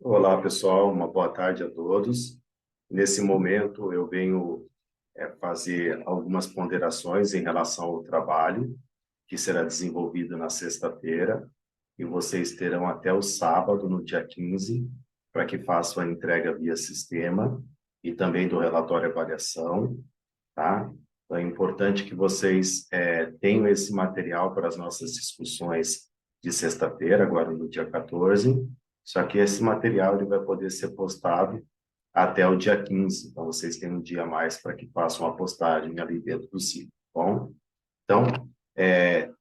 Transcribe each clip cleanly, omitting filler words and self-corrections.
Olá, pessoal, uma boa tarde a todos. Nesse momento, eu venho fazer algumas ponderações em relação ao trabalho que será desenvolvido na sexta-feira, e vocês terão até o sábado, no dia 15, para que façam a entrega via sistema e também do relatório avaliação, tá? Então, é importante que vocês tenham esse material para as nossas discussões de sexta-feira, agora no dia 14. Só que esse material ele vai poder ser postado até o dia 15. Então, vocês têm um dia a mais para que façam a postagem ali dentro do sítio, tá bom? Então,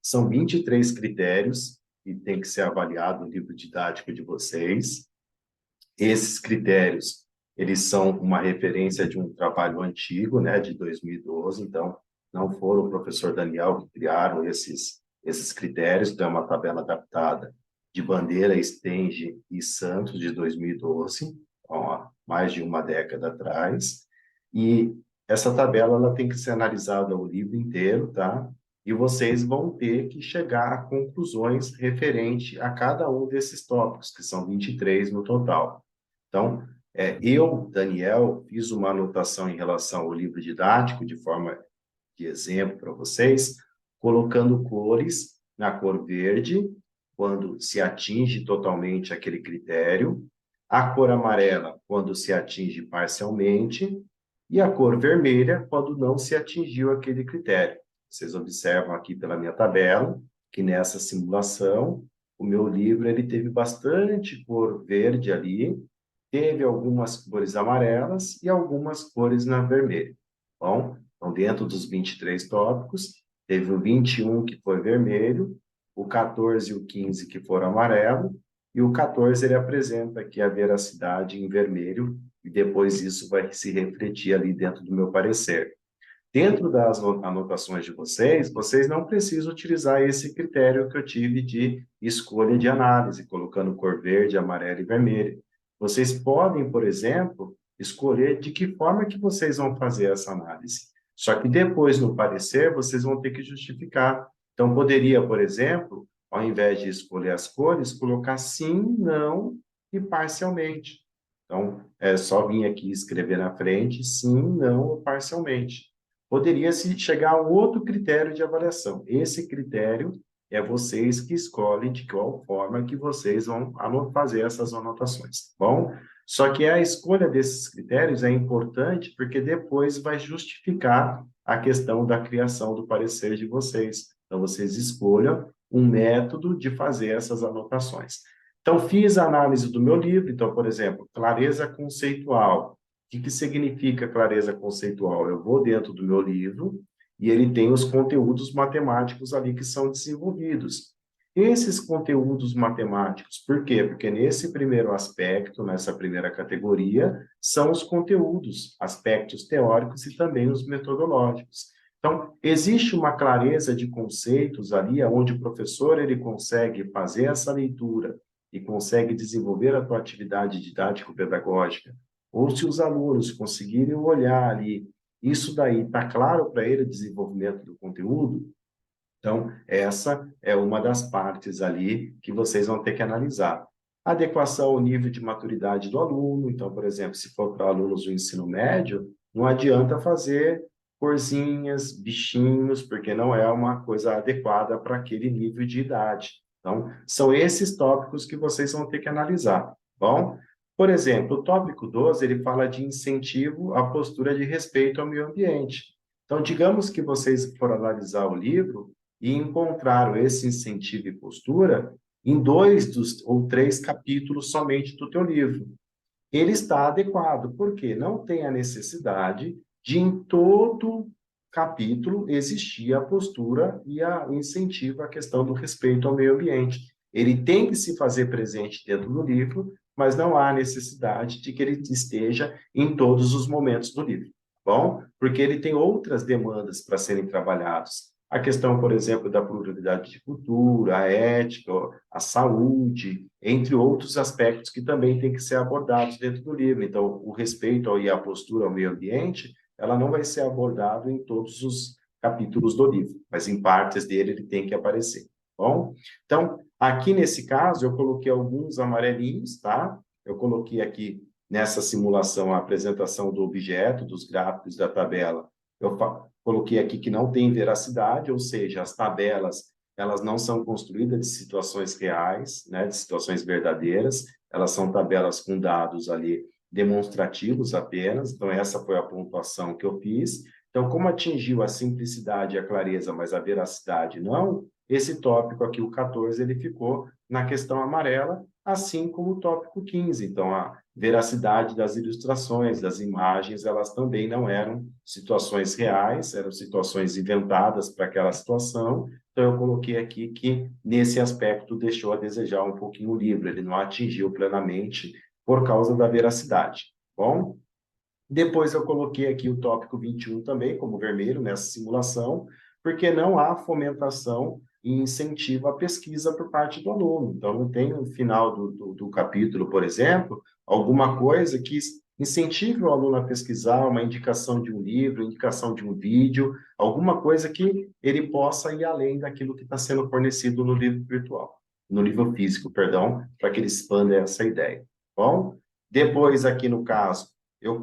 são 23 critérios que tem que ser avaliado no livro didático de vocês. Esses critérios, eles são uma referência de um trabalho antigo, né, de 2012, então não foram o professor Daniel que criaram esses critérios, então é uma tabela adaptada de Bandeira, Stenge e Santos de 2012, ó, mais de uma década atrás, e essa tabela ela tem que ser analisada o livro inteiro, tá? E vocês vão ter que chegar a conclusões referente a cada um desses tópicos, que são 23 no total. Então, eu, Daniel, fiz uma anotação em relação ao livro didático, de forma de exemplo para vocês, colocando cores na cor verde, quando se atinge totalmente aquele critério, a cor amarela, quando se atinge parcialmente, e a cor vermelha, quando não se atingiu aquele critério. Vocês observam aqui pela minha tabela, que nessa simulação, o meu livro ele teve bastante cor verde ali, teve algumas cores amarelas e algumas cores na vermelha. Bom, então, dentro dos 23 tópicos, teve o 21 que foi vermelho, o 14 e o 15 que foram amarelo, e o 14 ele apresenta aqui a veracidade em vermelho, e depois isso vai se refletir ali dentro do meu parecer. Dentro das anotações de vocês, vocês não precisam utilizar esse critério que eu tive de escolha de análise, colocando cor verde, amarela e vermelha. Vocês podem, por exemplo, escolher de que forma que vocês vão fazer essa análise. Só que depois, no parecer, vocês vão ter que justificar. Então, poderia, por exemplo, ao invés de escolher as cores, colocar sim, não e parcialmente. Então, é só vir aqui escrever na frente sim, não ou parcialmente. Poderia-se chegar a um outro critério de avaliação. Esse critério é vocês que escolhem de qual forma que vocês vão fazer essas anotações, tá bom? Só que a escolha desses critérios é importante porque depois vai justificar a questão da criação do parecer de vocês. Então, vocês escolham um método de fazer essas anotações. Então, fiz a análise do meu livro. Então, por exemplo, clareza conceitual. O que significa clareza conceitual? Eu vou dentro do meu livro e ele tem os conteúdos matemáticos ali que são desenvolvidos. Esses conteúdos matemáticos, por quê? Porque nesse primeiro aspecto, nessa primeira categoria, são os conteúdos, aspectos teóricos e também os metodológicos. Então, existe uma clareza de conceitos ali, onde o professor ele consegue fazer essa leitura e consegue desenvolver a sua atividade didático-pedagógica, ou se os alunos conseguirem olhar ali, isso daí está claro para ele, o desenvolvimento do conteúdo, então, essa é uma das partes ali que vocês vão ter que analisar. Adequação ao nível de maturidade do aluno. Então, por exemplo, se for para alunos do ensino médio, não adianta fazer corzinhas, bichinhos, porque não é uma coisa adequada para aquele nível de idade. Então, são esses tópicos que vocês vão ter que analisar, tá bom? Por exemplo, o tópico 12, ele fala de incentivo à postura de respeito ao meio ambiente. Então, digamos que vocês foram analisar o livro e encontraram esse incentivo e postura em ou três capítulos somente do teu livro. Ele está adequado, porque não tem a necessidade de em todo capítulo existir a postura e o incentivo à questão do respeito ao meio ambiente. Ele tem que se fazer presente dentro do livro, mas não há necessidade de que ele esteja em todos os momentos do livro, tá bom? Porque ele tem outras demandas para serem trabalhadas. A questão, por exemplo, da pluralidade de cultura, a ética, a saúde, entre outros aspectos que também têm que ser abordados dentro do livro. Então, o respeito e a postura ao meio ambiente, ela não vai ser abordado em todos os capítulos do livro, mas em partes dele ele tem que aparecer, tá bom? Então, aqui nesse caso, eu coloquei alguns amarelinhos, tá? eu coloquei aqui nessa simulação a apresentação do objeto, dos gráficos da tabela. Eu coloquei aqui que não tem veracidade, ou seja, as tabelas elas não são construídas de situações reais, né, de situações verdadeiras, elas são tabelas com dados ali demonstrativos apenas, então essa foi a pontuação que eu fiz. Então, como atingiu a simplicidade e a clareza, mas a veracidade não, esse tópico aqui, o 14, ele ficou na questão amarela, assim como o tópico 15. Então, a veracidade das ilustrações, das imagens, elas também não eram situações reais, eram situações inventadas para aquela situação. Então, eu coloquei aqui que, nesse aspecto, deixou a desejar um pouquinho o livro, ele não atingiu plenamente por causa da veracidade. Bom, depois eu coloquei aqui o tópico 21 também, como vermelho, nessa simulação, porque não há fomentação e incentivo à pesquisa por parte do aluno. Então, não tem no final do capítulo, por exemplo, alguma coisa que incentive o aluno a pesquisar, uma indicação de um livro, indicação de um vídeo, alguma coisa que ele possa ir além daquilo que está sendo fornecido no livro virtual, no livro físico, perdão, para que ele expanda essa ideia. Bom, depois aqui no caso,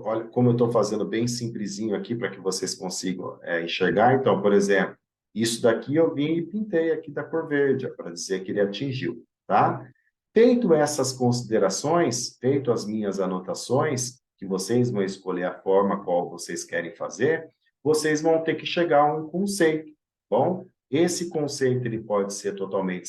olha como eu estou fazendo bem simplesinho aqui para que vocês consigam enxergar. Então, por exemplo, isso daqui eu vim e pintei aqui da cor verde, para dizer que ele atingiu, tá? Feito essas considerações, feito as minhas anotações, que vocês vão escolher a forma qual vocês querem fazer, vocês vão ter que chegar a um conceito, bom? Esse conceito ele pode ser totalmente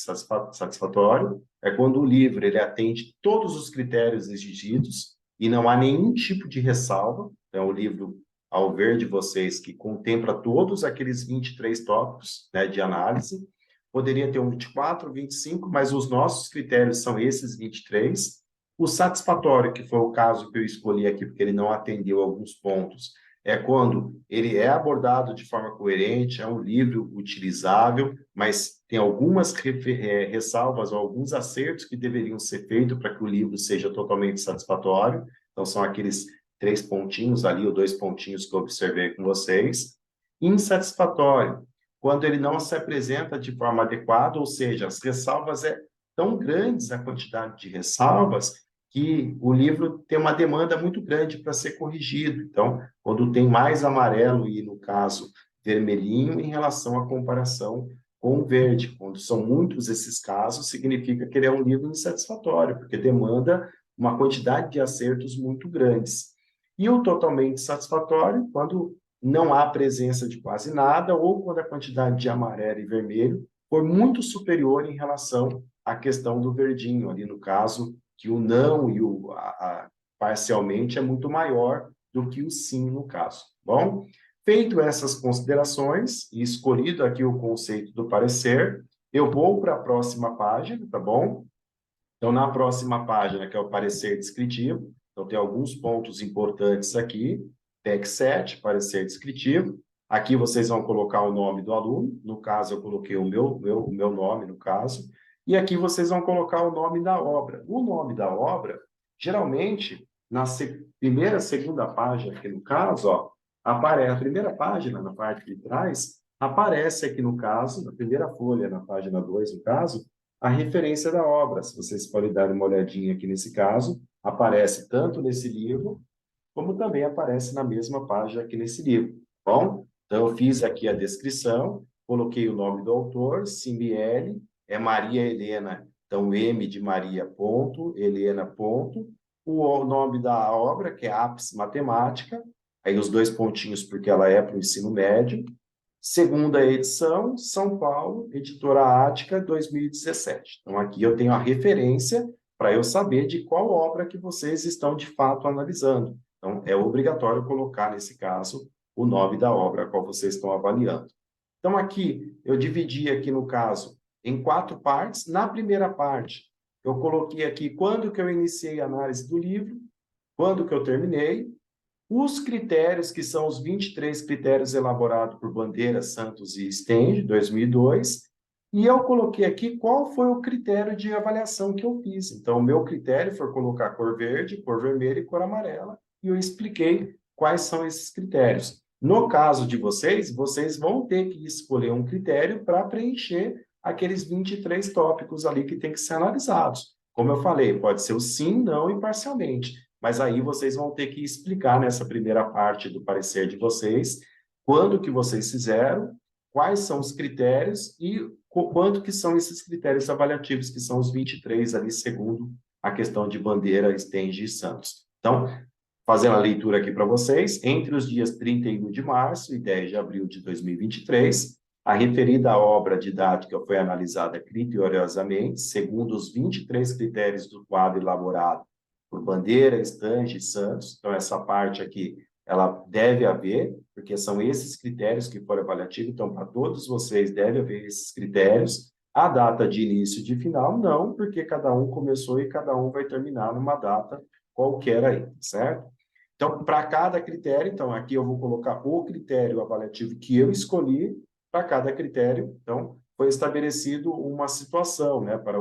satisfatório, é quando o livro ele atende todos os critérios exigidos, e não há nenhum tipo de ressalva. É um livro, ao ver de vocês, que contempla todos aqueles 23 tópicos, né, de análise. Poderia ter um 24, 25, mas os nossos critérios são esses 23. O satisfatório, que foi o caso que eu escolhi aqui, porque ele não atendeu alguns pontos, é quando ele é abordado de forma coerente, é um livro utilizável, mas tem algumas ressalvas ou alguns acertos que deveriam ser feitos para que o livro seja totalmente satisfatório. Então, são aqueles 3 pontinhos ali, ou 2 pontinhos que eu observei com vocês. Insatisfatório, quando ele não se apresenta de forma adequada, ou seja, as ressalvas tão grandes, a quantidade de ressalvas, que o livro tem uma demanda muito grande para ser corrigido. Então, quando tem mais amarelo e, no caso, vermelhinho, em relação à comparação com o verde. Quando são muitos esses casos, significa que ele é um livro insatisfatório, porque demanda uma quantidade de acertos muito grandes. E o totalmente satisfatório, quando não há presença de quase nada, ou quando a quantidade de amarelo e vermelho for muito superior em relação à questão do verdinho, ali no caso, que o não e o parcialmente é muito maior do que o sim no caso. Bom, feito essas considerações e escolhido aqui o conceito do parecer, eu vou para a próxima página, tá bom? Então, na próxima página, que é o parecer descritivo, então tem alguns pontos importantes aqui, PEC 7, parecer descritivo. Aqui vocês vão colocar o nome do aluno, no caso eu coloquei o meu nome, no caso, e aqui vocês vão colocar o nome da obra. O nome da obra, geralmente, na primeira, segunda página, aqui no caso, ó, aparece a primeira página, na parte de trás, aparece aqui no caso, na primeira folha, na página 2, no caso, a referência da obra. Se vocês podem dar uma olhadinha aqui nesse caso, aparece tanto nesse livro, como também aparece na mesma página aqui nesse livro. Bom, então eu fiz aqui a descrição, coloquei o nome do autor, Cimieli, é Maria Helena, então M de Maria, ponto, Helena, ponto, o nome da obra, que é Apis Matemática, aí os 2 pontinhos porque ela é para o ensino médio, segunda edição, São Paulo, Editora Ática, 2017. Então, aqui eu tenho a referência para eu saber de qual obra que vocês estão, de fato, analisando. Então, é obrigatório colocar, nesse caso, o nome da obra a qual vocês estão avaliando. Então, aqui, eu dividi aqui, no caso, em 4 partes. Na primeira parte, eu coloquei aqui quando que eu iniciei a análise do livro, quando que eu terminei, os critérios, que são os 23 critérios elaborados por Bandeira, Santos e Stenge, 2002, e eu coloquei aqui qual foi o critério de avaliação que eu fiz. Então, o meu critério foi colocar cor verde, cor vermelha e cor amarela, e eu expliquei quais são esses critérios. No caso de vocês, vocês vão ter que escolher um critério para preencher aqueles 23 tópicos ali que tem que ser analisados. Como eu falei, pode ser o sim, não e parcialmente. Mas aí vocês vão ter que explicar nessa primeira parte do parecer de vocês, quando que vocês fizeram, quais são os critérios e quanto que são esses critérios avaliativos, que são os 23 ali, segundo a questão de Bandeira, Stenge e Santos. Então, fazendo a leitura aqui para vocês, entre os dias 31 de março e 10 de abril de 2023, a referida obra didática foi analisada criteriosamente, segundo os 23 critérios do quadro elaborado por Bandeira, Stange e Santos. Então, essa parte aqui, ela deve haver, porque são esses critérios que foram avaliativos. Então, para todos vocês, deve haver esses critérios. A data de início e de final, não, porque cada um começou e cada um vai terminar numa data qualquer aí, certo? Então, para cada critério, então, aqui eu vou colocar o critério avaliativo que eu escolhi para cada critério. Então, foi estabelecido uma situação, né, para,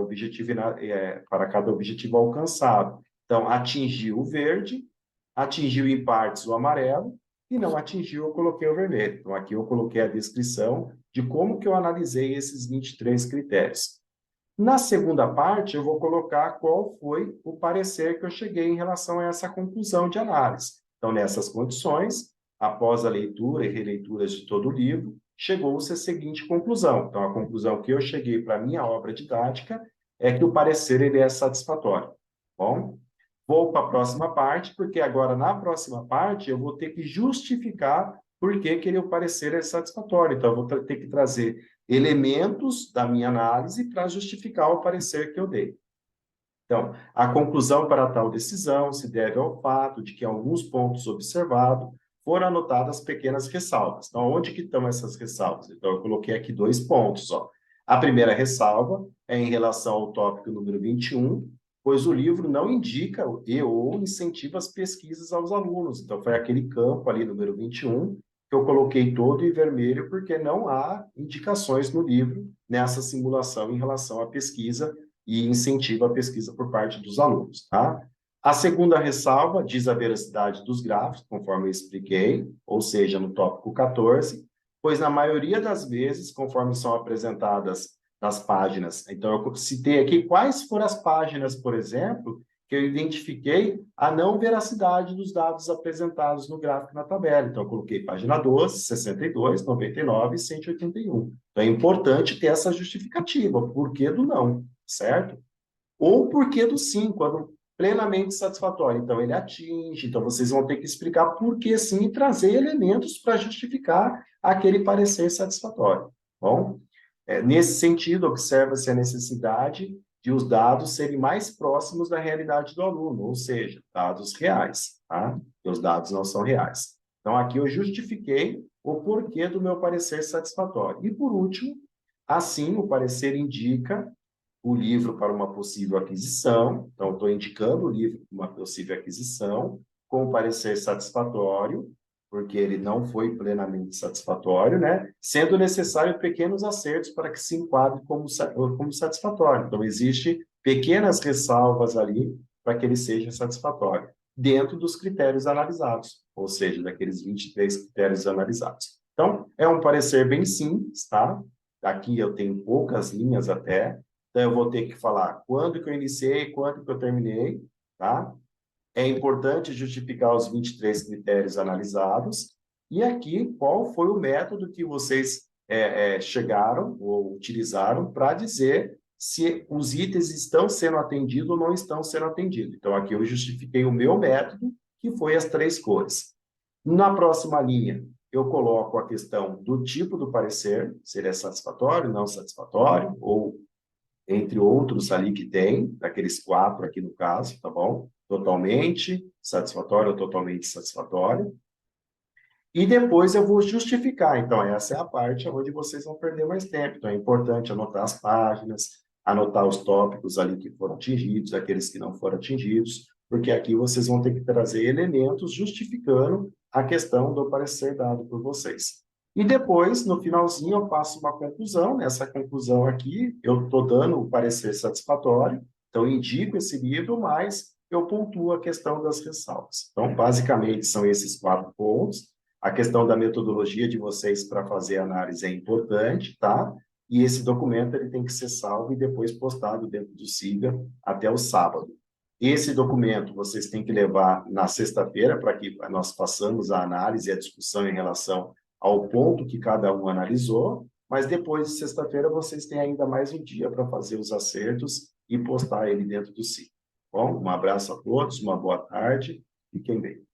para cada objetivo alcançado. Então, atingiu o verde, atingiu em partes o amarelo, e não atingiu, eu coloquei o vermelho. Então, aqui eu coloquei a descrição de como que eu analisei esses 23 critérios. Na segunda parte, eu vou colocar qual foi o parecer que eu cheguei em relação a essa conclusão de análise. Então, nessas condições, após a leitura e releituras de todo o livro, chegou-se à seguinte conclusão. Então, a conclusão que eu cheguei para a minha obra didática é que o parecer ele é satisfatório. Bom, vou para a próxima parte, porque agora, na próxima parte, eu vou ter que justificar por que que o parecer é satisfatório. Então, eu vou ter que trazer elementos da minha análise para justificar o parecer que eu dei. Então, a conclusão para tal decisão se deve ao fato de que, em alguns pontos observados, foram anotadas pequenas ressalvas. Então, onde que estão essas ressalvas? Então, eu coloquei aqui 2 pontos. Ó. A primeira ressalva é em relação ao tópico número 21, pois o livro não indica ou incentiva as pesquisas aos alunos. Então, foi aquele campo ali, número 21, que eu coloquei todo em vermelho, porque não há indicações no livro nessa simulação em relação à pesquisa e incentiva a pesquisa por parte dos alunos, tá? A segunda ressalva diz a veracidade dos gráficos, conforme eu expliquei, ou seja, no tópico 14, pois na maioria das vezes, conforme são apresentadas nas páginas, então eu citei aqui quais foram as páginas, por exemplo, que eu identifiquei a não veracidade dos dados apresentados no gráfico na tabela. Então, eu coloquei página 12, 62, 99 e 181. Então, é importante ter essa justificativa, por que do não, certo? Ou por que do sim, quando plenamente satisfatório. Então, ele atinge, então vocês vão ter que explicar por que sim e trazer elementos para justificar aquele parecer satisfatório. Bom, nesse sentido, observa-se a necessidade de os dados serem mais próximos da realidade do aluno, ou seja, dados reais, tá? E os dados não são reais. Então, aqui eu justifiquei o porquê do meu parecer satisfatório. E, por último, assim, o parecer indica o livro para uma possível aquisição. Então, estou indicando o livro para uma possível aquisição, com parecer satisfatório, porque ele não foi plenamente satisfatório, né? Sendo necessário pequenos acertos para que se enquadre como satisfatório. Então, existe pequenas ressalvas ali para que ele seja satisfatório, dentro dos critérios analisados, ou seja, daqueles 23 critérios analisados. Então, é um parecer bem simples, tá? Aqui eu tenho poucas linhas até, então eu vou ter que falar quando que eu iniciei, quando que eu terminei, tá? É importante justificar os 23 critérios analisados. E aqui, qual foi o método que vocês chegaram ou utilizaram para dizer se os itens estão sendo atendidos ou não estão sendo atendidos. Então, aqui eu justifiquei o meu método, que foi as 3 cores. Na próxima linha, eu coloco a questão do tipo do parecer, se ele é satisfatório, não satisfatório, ou entre outros ali que tem, daqueles 4 aqui no caso, tá bom? Totalmente satisfatório ou totalmente satisfatório. E depois eu vou justificar. Então, essa é a parte onde vocês vão perder mais tempo. Então, é importante anotar as páginas, anotar os tópicos ali que foram atingidos, aqueles que não foram atingidos, porque aqui vocês vão ter que trazer elementos justificando a questão do parecer dado por vocês. E depois, no finalzinho, eu faço uma conclusão. Nessa conclusão aqui, eu estou dando o parecer satisfatório, então eu indico esse livro, mas eu pontuo a questão das ressalvas. Então, basicamente, são esses 4 pontos. A questão da metodologia de vocês para fazer análise é importante, tá? e esse documento ele tem que ser salvo e depois postado dentro do SIGA até o sábado. Esse documento vocês têm que levar na sexta-feira para que nós façamos a análise e a discussão em relação ao ponto que cada um analisou, mas depois de sexta-feira vocês têm ainda mais um dia para fazer os acertos e postar ele dentro do SIGA. Bom, um abraço a todos, uma boa tarde, fiquem bem.